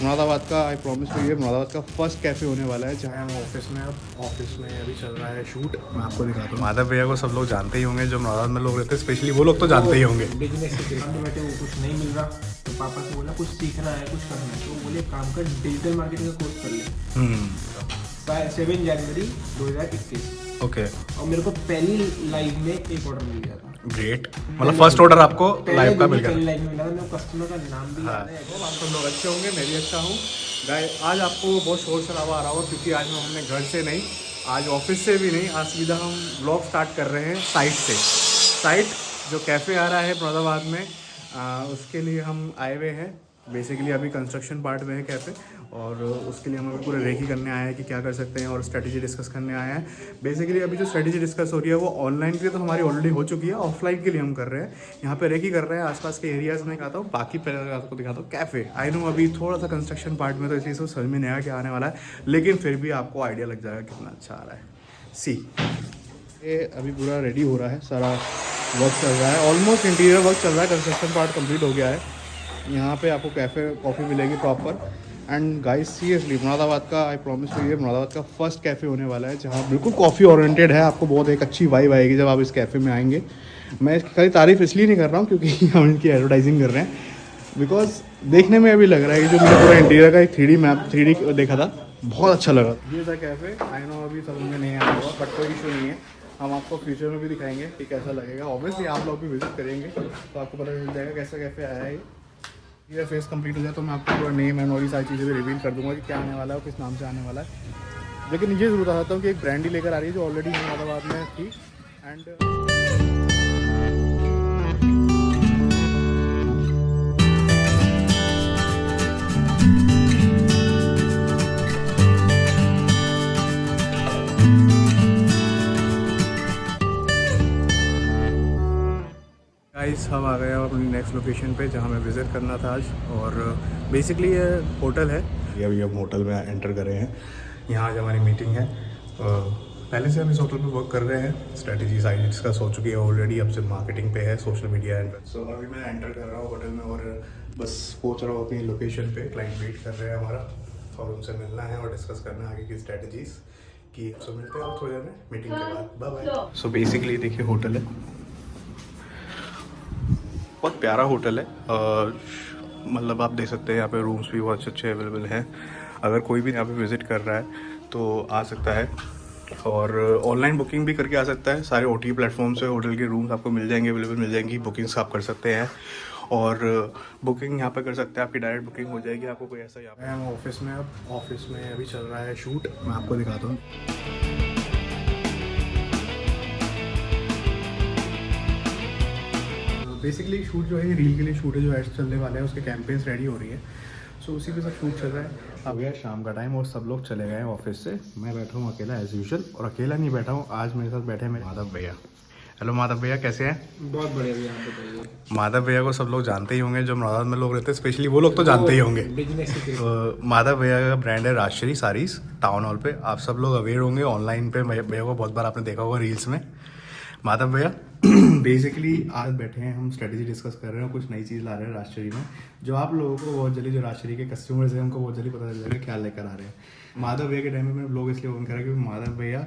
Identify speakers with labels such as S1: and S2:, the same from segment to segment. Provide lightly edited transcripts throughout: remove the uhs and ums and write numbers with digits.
S1: मुरादाबाद का I promise to ये मुरादाबाद का फर्स्ट कैफ़े होने वाला है जहाँ
S2: हम ऑफिस में अभी चल रहा है शूट। मैं आपको दिखाता हूँ।
S3: माधव भैया को सब लोग जानते ही होंगे, जो मुरादाबाद में लोग रहते हैं स्पेशली वो लोग तो जानते ही होंगे।
S2: बिजनेस के सामने बैठे वो कुछ नहीं मिल रहा, तो पापा से बोला कुछ सीखना है, कुछ करना है, तो बोले काम कर, डिजिटल मार्केटिंग का कोर्स कर ले। 7 जनवरी 2021।
S3: ओके,
S2: और मेरे को पहली लाइव में एक ऑर्डर मिल गया था।
S3: ग्रेट। मतलब फर्स्ट ऑर्डर आपको लाइव का मिल गया।
S2: पहली लाइव में मिला था। मेरे को कस्टमर का नाम भी याद है।
S1: आप सब लोग अच्छे होंगे, मैं भी अच्छा हूँ। आज आपको बहुत शोर शराबा आ रहा होगा क्योंकि आज हमने घर से नहीं, आज ऑफिस से भी नहीं, आज सीधा हम ब्लॉग स्टार्ट कर रहे हैं साइट से। साइट जो कैफ़े आ रहा है मुरादाबाद में, उसके लिए हम आए हुए हैं। बेसिकली अभी कंस्ट्रक्शन पार्ट में है कैफ़े, और उसके लिए हम अभी पूरे रेकी करने आए हैं कि क्या कर सकते हैं और स्ट्रेटजी डिस्कस करने आए हैं। बेसिकली अभी जो स्ट्रेटजी डिस्कस हो रही है वो ऑनलाइन के लिए तो हमारी ऑलरेडी हो चुकी है, ऑफलाइन के लिए हम कर रहे हैं। यहाँ पे रेकी कर रहे हैं, आसपास के एरियाज़ में दिखाता हूँ, बाकी पहले आपको दिखाता हूँ कैफ़े। आई नो अभी थोड़ा सा कंस्ट्रक्शन पार्ट में तो इसलिए सब समझ में नहीं आया क्या आने वाला है, लेकिन फिर भी आपको आइडिया लग जाएगा कितना अच्छा आ रहा है। सी ये अभी पूरा रेडी हो रहा है, सारा वर्क चल रहा है, ऑलमोस्ट इंटीरियर वर्क चल रहा है, कंस्ट्रक्शन पार्ट कंप्लीट हो गया है। यहाँ पे आपको कैफ़े कॉफ़ी मिलेगी proper. And guys seriously Moradabad का आई प्रॉमिस टू ये मुरादाबाद का फर्स्ट कैफ़े होने वाला है जहाँ बिल्कुल कॉफ़ी ओरिएंटेड है। आपको बहुत एक अच्छी वाइब आएगी जब आप इस कैफ़े में आएंगे। मैं इसकी खाली तारीफ़ इसलिए नहीं कर रहा हूँ क्योंकि हम इनकी एडवर्टाइजिंग कर रहे हैं, बिकॉज देखने में अभी लग रहा है कि जो मुझे पूरा इंटीरियर का एक 3D मैप 3D देखा था, बहुत अच्छा लगा। ये था कैफ़े। आई नो अभी समझ में नहीं आया होगा, बट कोई इशू नहीं है, हम आपको फ्यूचर में भी दिखाएंगे कि कैसा लगेगा। ऑब्वियसली आप लोग भी विजिट करेंगे तो आपको पता चल जाएगा कैसा कैफ़े आया है। ये फेस कंप्लीट हो जाए तो मैं आपको पूरा नेम एंड और ये सारी चीज़ें भी रिवील कर दूंगा कि क्या आने वाला है और किस नाम से आने वाला है। लेकिन ये ज़रूर बताता हूँ कि एक ब्रांड ही लेकर आ रही है जो ऑलरेडी मुरादाबाद में थी। एंड गाइस हम आ गए अपनी नेक्स्ट लोकेशन पे जहाँ मैं विज़िट करना था आज, और बेसिकली ये होटल है। अभी हम होटल में एंटर कर रहे हैं। यहाँ आज हमारी मीटिंग है। पहले से हम इस होटल पे वर्क कर रहे हैं, स्ट्रेटजी साइड डिस्कस हो चुकी है ऑलरेडी, अब सिर्फ मार्केटिंग पे है, सोशल मीडिया एंड सो अभी मैं एंटर कर रहा हूँ होटल में और बस पहुँच रहा हूँ अपनी लोकेशन पे। क्लाइंट वेट कर रहे हैं हमारा और उनसे मिलना है और डिस्कस करना है आगे की स्ट्रेटजीज़ की। सो मिलते हैं थोड़ी देर में मीटिंग के बाद। Bye bye. सो बेसिकली देखिए होटल है, बहुत प्यारा होटल है। मतलब आप देख सकते हैं यहाँ पे रूम्स भी बहुत अच्छे अवेलेबल हैं। अगर कोई भी यहाँ पे विज़िट कर रहा है तो आ सकता है, और ऑनलाइन बुकिंग भी करके आ सकता है। सारे OTA प्लेटफॉर्म से होटल के रूम्स आपको मिल जाएंगे, अवेलेबल मिल जाएंगी, बुकिंग्स आप कर सकते हैं और बुकिंग यहाँ पे कर सकते हैं, आपकी डायरेक्ट बुकिंग हो जाएगी। आपको कोई ऐसा यहाँ पे
S2: हम ऑफिस में अभी चल रहा है शूट। मैं आपको दिखाता हूँ। बेसिकली शूट जो है ये रील के लिए शूट है, जो एड्स चलने वाले हैं उसके कैंपेन्स रेडी हो रही है। सो उसी के साथ शूट चल रहा है। अब यह शाम का टाइम और सब लोग चले गए हैं ऑफिस से। मैं बैठा हूँ अकेला एज यूजुअल, और अकेला नहीं बैठा हूँ, आज मेरे साथ बैठे हैं मेरे माधव भैया। हेलो माधव भैया, कैसे हैं? बहुत बढ़िया भैया, आप बताइए।
S3: माधव भैया को सब लोग जानते ही होंगे, जो मुरादाबाद में लोग रहते हैं स्पेशली वो लोग तो जानते ही होंगे।
S2: बिजनेस के
S3: तो माधव भैया का ब्रांड है राजश्री साड़ीज़, टाउन हॉल पे। आप सब लोग अवेयर होंगे ऑनलाइन पे, भैया को बहुत बार आपने देखा होगा रील्स में। माधव भैया बेसिकली आज बैठे हैं हम, स्ट्रेटजी डिस्कस कर रहे हैं, कुछ नई चीज़ ला रहे हैं राजश्री में, जो आप लोगों को बहुत जल्दी, जो राजश्री के कस्टमर्स हैं उनको बहुत जल्दी पता चल जाएगा क्या लेकर आ रहे हैं। माधव भैया के टाइम में लोग इसलिए फोन कर रहे हैं क्योंकि माधव भैया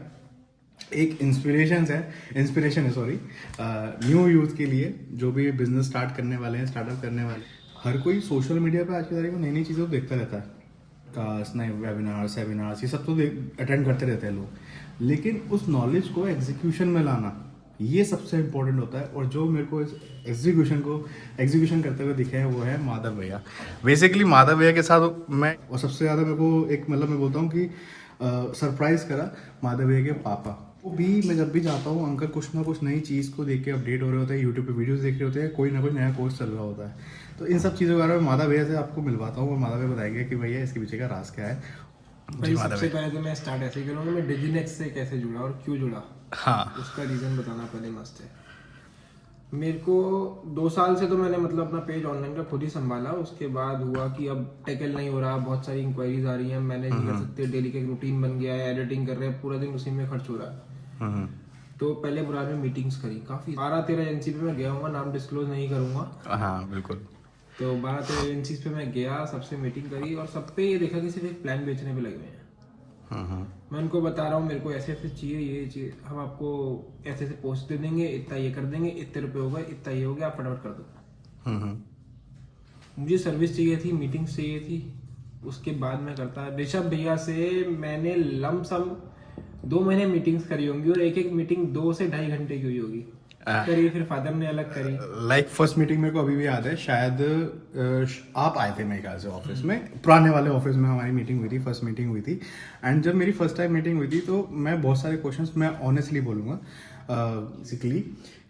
S3: एक इंस्पिरेशन है सॉरी, न्यू यूथ के लिए, जो भी बिजनेस स्टार्ट करने वाले हैं, स्टार्टअप करने वाले। हर कोई सोशल मीडिया पे आज की तारीख में नई नई चीज़ों को देखता रहता है, कास्ट, नए वेबिनार्स ये सब तो अटेंड करते रहते हैं लोग, लेकिन उस नॉलेज को एग्जीक्यूशन में लाना ये सबसे इम्पोर्टेंट होता है। और जो मेरे को इस एग्जीक्यूशन करते हुए दिखे हैं वो है माधव भैया। बेसिकली माधव भैया के साथ मैं, और सबसे ज़्यादा मेरे को एक मतलब मैं बोलता हूँ कि सरप्राइज़ करा माधव भैया के पापा। वो भी, मैं जब भी जाता हूँ अंकल कुछ ना कुछ नई चीज़ को देख के अपडेट हो रहे होते हैं, यूट्यूब पे वीडियोस देख रहे होते हैं, कोई ना कोई नया कोर्स चल रहा होता है। तो इन सब चीज़ों के बारे में माधव भैया से आपको मिलवाता हूँ और माधव भैया बताएंगे कि भैया इसके पीछे का राज क्या है।
S2: भाई सबसे पहले तो मैं स्टार्ट ऐसे ही करूँगा, मैं डिजिनेक्स से कैसे जुड़ा और क्यों जुड़ा,
S3: हाँ
S2: उसका रीज़न बताना पहले मस्त है। मेरे को 2 साल से तो मैंने मतलब अपना पेज ऑनलाइन का खुद ही संभाला। उसके बाद हुआ कि अब टैकल नहीं हो रहा, बहुत सारी इंक्वायरीज आ रही हैं, मैनेज नहीं कर सकते, डेली का एक रूटीन बन गया है, एडिटिंग कर रहे हैं, पूरा दिन उसी में खर्च हो रहा है। तो पहले बुरार में मीटिंग्स करी काफ़ी, 12-13 एजेंसी पे मैं गया हूँ, नाम डिस्क्लोज नहीं करूँगा।
S3: हाँ बिल्कुल।
S4: तो 12 एजेंसीज पे मैं गया, सबसे मीटिंग करी और सब पे ये देखा कि सिर्फ एक प्लान बेचने पे लगे हुए हैं। मैं उनको बता रहा हूँ मेरे को ऐसे ऐसे चाहिए, ये चाहिए, हम आपको ऐसे ऐसे पोस्ट दे देंगे, इतना ये कर देंगे, इतने रुपए हो गए, इतना ये हो गया, आप फटाफट कर दो। मुझे सर्विस चाहिए थी, मीटिंग्स चाहिए थी, उसके बाद मैं करता। ऋषभ भैया से मैंने लमसम 2 महीने मीटिंग्स करी होंगी और एक एक मीटिंग 2 से 2.5 घंटे की हुई होगी करी, फिर फादर ने अलग करी।
S2: लाइक फर्स्ट मीटिंग मेरे को अभी भी याद है, शायद आप आए थे मेरे ख्याल से ऑफिस में, पुराने वाले ऑफिस में हमारी मीटिंग हुई थी, फर्स्ट मीटिंग हुई थी। एंड जब मेरी फर्स्ट टाइम मीटिंग हुई थी तो मैं बहुत सारे क्वेश्चंस मैं ऑनेस्टली बोलूँगा बेसिकली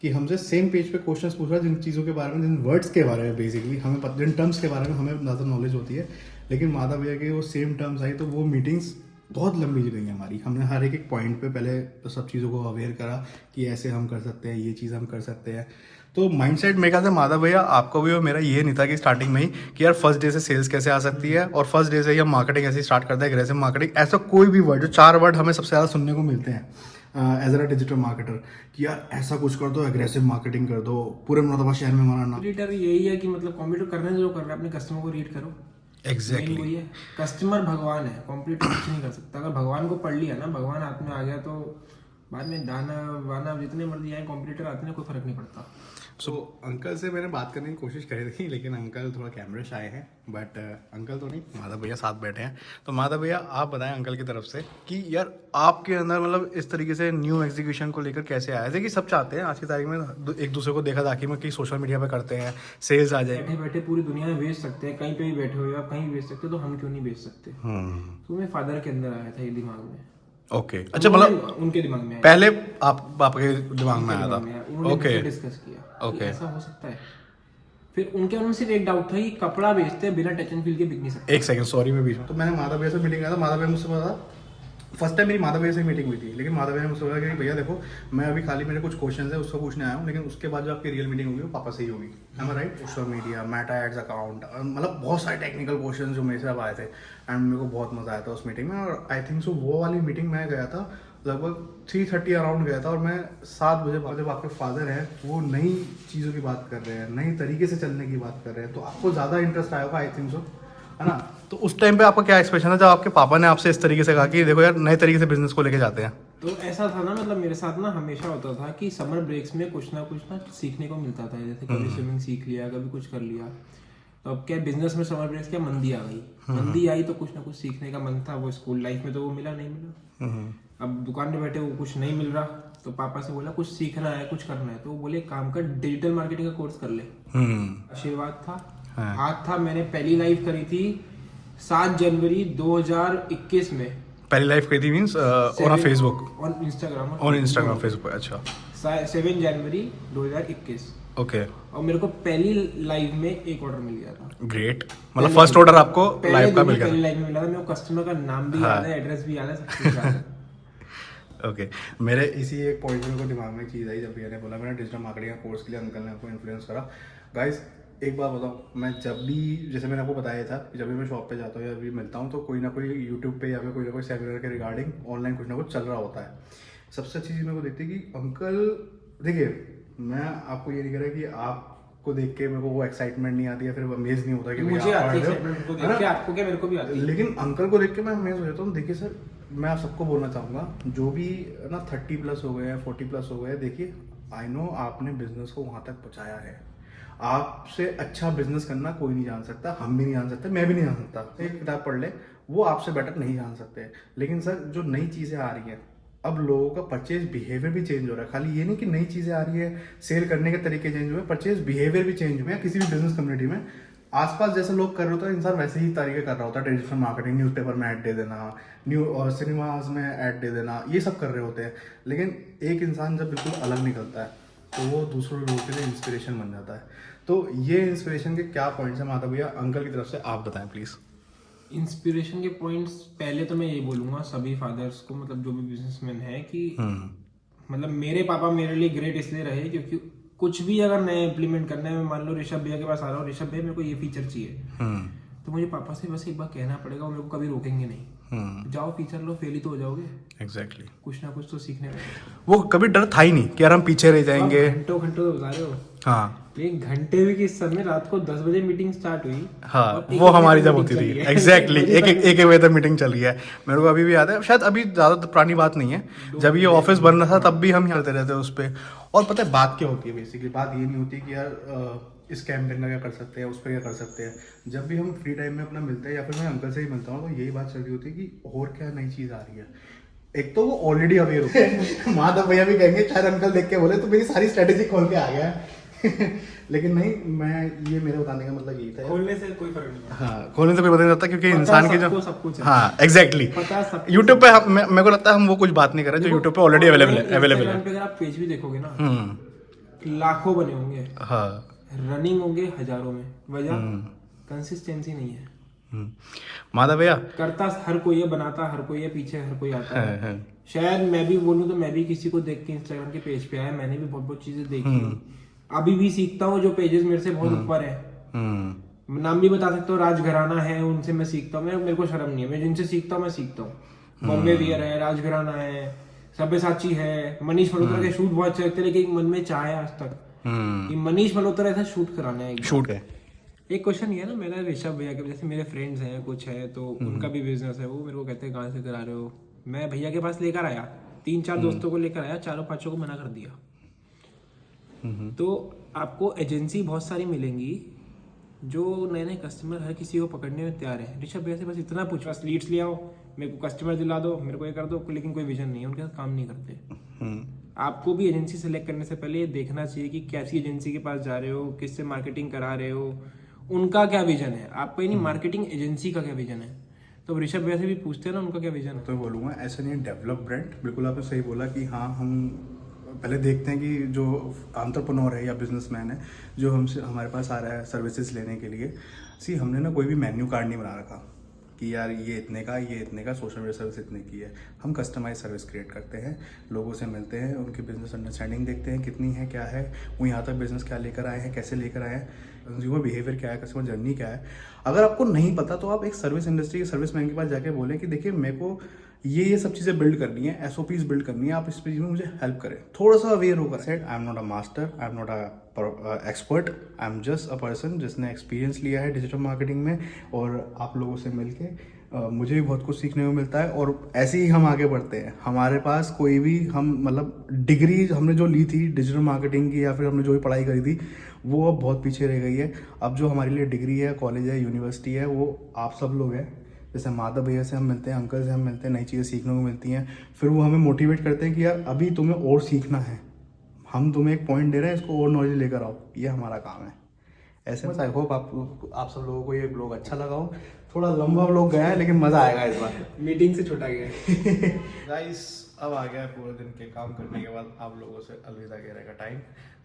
S2: कि हमसे सेम पेज पे क्वेश्चंस पूछ रहा है, जिन चीज़ों के बारे में, जिन वर्ड्स के बारे में बेसिकली हमें जिन टर्म्स के बारे में हमें ज़्यादा नॉलेज होती है, लेकिन माधव भैया के वो सेम टर्म्स आई तो वो मीटिंग्स बहुत लंबी गई हमारी। हमने हर एक पॉइंट पे पहले सब चीज़ों को अवेयर करा कि ऐसे हम कर सकते हैं, ये चीज़ हम कर सकते हैं।
S3: तो माइंडसेट मेरे ख्याल से माधव भैया आपको भी और मेरा ये नहीं था कि स्टार्टिंग में ही कि यार फर्स्ट डे से सेल्स कैसे आ सकती है और फर्स्ट डे से ही हम मार्केटिंग ऐसे स्टार्ट करते हैं, एग्रेसिव मार्केटिंग। ऐसा कोई भी वर्ड, जो 4 वर्ड हमें सबसे ज़्यादा सुनने को मिलते हैं एज अ डिजिटल मार्केटर कि यार ऐसा कुछ कर दो, एग्रेसिव मार्केटिंग कर दो, पूरे मुरादाबाद शहर में हमारा नाम।
S4: कॉम्पिटिटर यही है कि मतलब कॉम्पिटिटर करने जो कर रहा है अपने कस्टमर को रीड करो।
S3: एग्जैक्टली
S4: वही है, कस्टमर भगवान है, कॉम्पिटिटर कुछ नहीं कर सकता। अगर भगवान को पढ़ लिया ना, भगवान हाथ में आ गया तो बाद में दाना वाना जितने मर्जी आए, कॉम्पिटिटर आते हैं, कोई फर्क नहीं पड़ता।
S2: सो अंकल से मैंने बात करने की कोशिश करी थी, लेकिन अंकल थोड़ा कैमरे शाय हैं, बट अंकल तो नहीं,
S3: माधव भैया साथ बैठे हैं। तो माधव भैया आप बताएं अंकल की तरफ से कि यार आपके अंदर मतलब इस तरीके से न्यू एग्जीक्यूशन को लेकर कैसे आया? जैसे कि सब चाहते हैं आज की तारीख में एक दूसरे को देखा दाखी में कि सोशल मीडिया पे करते हैं, सेल्स आ जाए।
S4: बैठे बैठे पूरी दुनिया में बेच सकते हैं, कहीं पे भी बैठे हुए आप कहीं भी बेच सकते हो, तो हम क्यों नहीं बेच सकते? तो मेरे फादर के अंदर आया था ये दिमाग में।
S3: ओके, अच्छा, मतलब
S4: उनके दिमाग में आया,
S3: पहले आपके दिमाग में आया था।
S4: उन्होंने डिस्कस किया कि ऐसा हो सकता है। फिर उनके मन में सिर्फ एक डाउट था कि कपड़ा बेचते हैं बिना टच एंड फील के बिक नहीं सकते।
S3: एक सेकंड, सॉरी मैं बीच में।
S2: तो मैंने माधव भैया से मीटिंग किया था। माधव भैया मुझसे बोला, फर्स्ट टाइम मेरी माधव भैया से मीटिंग हुई थी, लेकिन माधव भैया ने मुझसे बोला कि भैया देखो मैं अभी खाली मेरे कुछ क्वेश्चन है उसको पूछने आया हूँ, लेकिन उसके बाद जो आपकी रियल मीटिंग होगी वो पापा से ही होगी। है ना right? Social media, meta ads account, मतलब बहुत सारे टेक्निकल क्वेश्चन जो मेरे से अब आए थे एंड मेरे को बहुत मजा आया था उस मीटिंग में। और आई थिंक सो वो वाली मीटिंग में गया था लगभग 3:30 अराउंड गया था, और मैं 7 बजे जब आपके फादर हैं वो नई चीज़ों की बात कर रहे हैं, नई तरीके से चलने की बात कर रहे हैं, तो आपको ज़्यादा इंटरेस्ट आया होगा आई थिंक सो, है ना?
S3: तो उस टाइम पे आपका क्या एक्सप्रेशन था जब आपके पापा ने आपसे इस तरीके से कहा कि देखो यार नए तरीके से बिजनेस को लेके जाते हैं?
S4: तो ऐसा था ना, मतलब मेरे साथ ना हमेशा होता था कि समर ब्रेक्स में कुछ ना सीखने को मिलता था। जैसे कभी स्विमिंग सीख लिया, कभी कुछ कर लिया। तो अब क्या बिजनेस में समर ब्रेक्स क्या मंदी आ गई, मंदी आई तो कुछ ना कुछ सीखने का मन था। वो स्कूल लाइफ में तो वो मिला नहीं मिला। अब दुकान पे बैठे वो कुछ नहीं मिल रहा, तो पापा से बोला कुछ सीखना है, कुछ करना है। तो वो बोले काम कर, डिजिटल मार्केटिंग का कोर्स कर ले। आशीर्वाद था, आज था। मैंने पहली लाइव करी थी 7 जनवरी 2021 में।
S3: पहली लाइफ करी थी means on Facebook,
S4: on Instagram,
S3: Facebook. अच्छा,
S4: 7 जनवरी 2021।
S3: ओके।
S4: और मेरे को पहली लाइव में एक ऑर्डर मिल गया था।
S3: ग्रेट, मतलब फर्स्ट ऑर्डर आपको लाइव का मिल गया?
S4: पहली लाइव में मिला था। मेरे को कस्टमर का नाम भी याद है, एड्रेस भी याद है, सब कुछ याद है।
S3: ओके, मेरे
S2: इसी एक पॉइंट में को दिमाग में चीज़ आई जब भैया ने बोला मैंने डिजिटल मार्केटिंग का कोर्स के लिए अंकल ने आपको इन्फ्लुएंस करा। गाइस एक बात बताऊँ, मैं जब भी, जैसे मैंने आपको बताया था, जब भी मैं शॉप पे जाता हूँ या भी मिलता हूँ तो कोई ना कोई यूट्यूब पे या फिर कोई ना कोई सेमिनार के रिगार्डिंग ऑनलाइन कुछ ना कुछ चल रहा होता है। सबसे अच्छी चीज़ मेरे को देखती है कि अंकल, देखिए मैं आपको ये नहीं कह रहा कि आपको देख के मेरे को वो एक्साइटमेंट नहीं आती है, फिर अमेज नहीं होता कि
S4: मुझे आती है एक्साइटमेंट को देख के, आपको क्या, मेरे को भी आती है।
S2: लेकिन अंकल को देख के मैं अमेज हो जाता हूँ। देखिए सर, मैं आप सबको बोलना चाहूँगा जो भी ना 30+ हो गए हैं, 40+ हो गए हैं, देखिए आई नो आपने बिजनेस को वहाँ तक पहुँचाया है। आपसे अच्छा बिजनेस करना कोई नहीं जान सकता, हम भी नहीं जान सकते, मैं भी नहीं जान सकता। एक किताब पढ़ ले, वो आपसे बेटर नहीं जान सकते। लेकिन सर जो नई चीज़ें आ रही हैं, अब लोगों का परचेज बिहेवियर भी चेंज हो रहा है। खाली ये नहीं कि नई चीज़ें आ रही है, सेल करने के तरीके चेंज हुए, परचेज बिहेवियर भी चेंज हुए हैं। किसी भी बिजनेस कम्युनिटी में आसपास जैसे लोग कर रहे होते हैं, इंसान वैसे ही तरीके कर रहा होता है। ट्रेडिशनल मार्केटिंग, न्यूज़पेपर में ऐड दे देना, और सिनेमाज में ऐड दे देना, ये सब कर रहे होते हैं। लेकिन एक इंसान जब बिल्कुल अलग निकलता है तो वो दूसरों लोगों के लिए इंस्पिरेशन बन जाता है। तो ये इंस्पिरेशन के क्या पॉइंट्स हैं माता भैया, अंकल की तरफ से आप बताएं प्लीज़।
S4: इंस्पिरेशन के पॉइंट्स, पहले तो मैं ये बोलूँगा सभी फादर्स को, मतलब जो भी बिजनेसमैन है, कि मतलब मेरे पापा मेरे लिए ग्रेट इसलिए रहे क्योंकि कुछ भी अगर नया इम्प्लीमेंट करना है, मैं मान लो ऋषभ भैया के पास आ रहा हूँ, ऋषभ भैया मेरे को ये फीचर चाहिए, तो मुझे पापा से बस एक बार कहना पड़ेगा, वो मेरे को कभी रोकेंगे नहीं। जाओ फीचर लो, फेल ही तो हो जाओगे।
S3: एग्जैक्टली।
S4: कुछ ना कुछ तो सीखने में।
S3: वो कभी डर था ही नहीं कि यार हम पीछे रह जाएंगे।
S4: घंटों घंटों तो बता रहे हो।
S3: हाँ
S4: लेकिन घंटे भी किस समय, रात को 10 बजे मीटिंग स्टार्ट हुई।
S3: हाँ,
S4: और
S3: वो हमारी जब
S4: meeting
S3: होती
S4: चली
S3: थी
S4: है।
S3: एग्जैक्टली
S4: एक
S3: एक बजे तक मीटिंग चल रही है। मेरे को अभी भी याद है, शायद अभी ज़्यादा पुरानी बात नहीं है, जब ये ऑफिस बन रहा था तब भी हम यहाँ रहते उस पर। और पता है बात क्या होती है, बेसिकली बात ये नहीं होती कि यार इस कैंपेन का क्या कर सकते हैं, उस पर क्या कर सकते हैं। जब भी हम फ्री टाइम में अपना मिलते हैं या फिर मैं अंकल से ही मिलता हूँ, तो यही बात चल रही होती है कि और क्या नई चीज़ आ रही है। एक तो वो ऑलरेडी अवेयर होते हैं माधव भैया भी कहेंगे, शायद अंकल देख के बोले तो मेरी सारी स्ट्रेटेजी खोल के आ गया है लेकिन नहीं, मैं ये मेरे बताने का मतलब यही था।
S4: खोलने से कोई फर्क नहीं।
S3: हाँ, खोलने से कोई पता नहीं लगता, क्योंकि इंसान की जो
S4: सब कुछ है।
S3: हाँ एग्जैक्टली यूट्यूब पे मेरे को लगता है हम वो कुछ बात नहीं कर रहे जो यूट्यूब पे ऑलरेडी अवेलेबल है।
S4: Instagram पे अगर आप पेज भी देखोगे ना, लाखों बने होंगे,
S3: हाँ
S4: रनिंग होंगे हजारों में, वजह कंसिस्टेंसी नहीं है।
S3: माधव भैया
S4: करता हर कोई है, बनाता हर कोई है, पीछे हर कोई आता है।
S3: है।
S4: शायद मैं भी बोलूँ तो मैं भी किसी को देख के इंस्टाग्राम के पेज पे आया, मैंने भी बहुत बहुत चीजें देखी। अभी भी सीखता हूँ, जो पेजेस मेरे से बहुत ऊपर है। नाम भी बता सकता हूँ, राजघराना है, उनसे मैं सीखता हूँ। मेरे को शर्म नहीं है, मैं जिनसे सीखता हूँ मैं सीखता हूँ। बॉम्बे वियर है, राजघराना है, सब्यसाची है, मनीष मल्होत्रा के शूट बहुत अच्छे लगते हैं, लेकिन मन में चाह है आज तक कि मनीष मल्होत्रा ऐसा शूट कराना है।
S3: शूट है।
S4: एक क्वेश्चन ये है ना, मैंने ऋषभ भैया के, जैसे मेरे फ्रेंड्स हैं कुछ है, तो उनका भी बिजनेस है, वो मेरे को कहते हैं कहाँ से करा रहे हो। मैं भैया के पास लेकर आया, 3-4 दोस्तों को लेकर आया, 4-5 को मना कर दिया। तो आपको एजेंसी बहुत सारी मिलेंगी जो नए नए कस्टमर हर किसी को पकड़ने में तैयार है। ऋषभ भैया से बस इतना पूछो, बस लीड्स ले आओ, मेरे को कस्टमर दिला दो, मेरे को ये कर दो, लेकिन कोई विजन नहीं है, उनके साथ काम नहीं करते। आपको भी एजेंसी सेलेक्ट करने से पहले ये देखना चाहिए कि कैसी एजेंसी के पास जा रहे हो, किससे मार्केटिंग करा रहे हो, उनका क्या विजन है। आपको नहीं मार्केटिंग एजेंसी का क्या विजन है, तो ऋषभ भैया से भी पूछते हैं ना उनका क्या विजन है।
S3: तो बोलूँगा ऐसा नहीं, डेवलप ब्रांड, बिल्कुल आपने सही बोला कि हाँ हम पहले देखते हैं कि जो एंटरप्रेन्योर है या बिजनेसमैन है जो हमसे हमारे पास आ रहा है सर्विसेज लेने के लिए, हमने ना कोई भी मेन्यू कार्ड नहीं बना रखा कि यार ये इतने का, ये इतने का, सोशल मीडिया सर्विस इतने की है। हम कस्टमाइज सर्विस क्रिएट करते हैं, लोगों से मिलते हैं, उनकी बिजनेस अंडरस्टैंडिंग देखते हैं कितनी है, क्या है, वो यहाँ तक बिजनेस क्या लेकर आए हैं, कैसे लेकर आए हैं, कंज्यूमर बिहेवियर क्या है, कस्टमर जर्नी क्या है। अगर आपको नहीं पता तो आप एक सर्विस इंडस्ट्री के सर्विसमैन के पास जाके बोलें कि देखिए मेरे को ये सब चीज़ें बिल्ड करनी है, SOPs बिल्ड करनी है, आप इस चीज़ में मुझे हेल्प करें, थोड़ा सा अवेयर होकर। Said I am not a master, I am not a expert, I am just a person जिसने एक्सपीरियंस लिया है डिजिटल मार्केटिंग में, और आप लोगों से मिलके मुझे भी बहुत कुछ सीखने को मिलता है, और ऐसे ही हम आगे बढ़ते हैं। हमारे पास कोई भी हम मतलब डिग्री हमने जो ली थी डिजिटल मार्केटिंग की या फिर हमने जो भी पढ़ाई करी थी वो अब बहुत पीछे रह गई है। अब जो हमारे लिए डिग्री है, कॉलेज है, यूनिवर्सिटी है, वो आप सब लोग हैं। जैसे माधव भैया से हम मिलते हैं, अंकल से हम मिलते हैं, नई चीज़ें सीखने को मिलती हैं, फिर वो हमें मोटिवेट करते हैं कि यार अभी तुम्हें और सीखना है, हम तुम्हें एक पॉइंट दे रहे हैं, इसको और नॉलेज लेकर आओ, ये हमारा काम है। ऐसे में आई होप आप सब लोगों को ये ब्लॉग अच्छा लगा हो। थोड़ा लंबा ब्लॉग गया है लेकिन मज़ा आएगा इस बार।
S4: मीटिंग से छोटा गया
S3: गाइस अब आ गया है पूरे दिन के काम करने के बाद आप लोगों से अलविदा कहने का टाइम।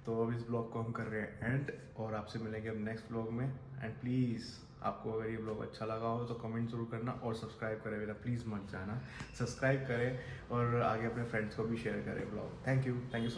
S3: तो अब इस ब्लॉग को हम कर रहे हैं एंड, और आपसे मिलेंगे अब नेक्स्ट ब्लॉग में। एंड प्लीज़ आपको अगर ये ब्लॉग अच्छा लगा हो तो कमेंट जरूर करना, और सब्सक्राइब करें मेरा, प्लीज़ मत जाना, सब्सक्राइब करें और आगे अपने फ्रेंड्स को भी शेयर करें ब्लॉग। Thank you so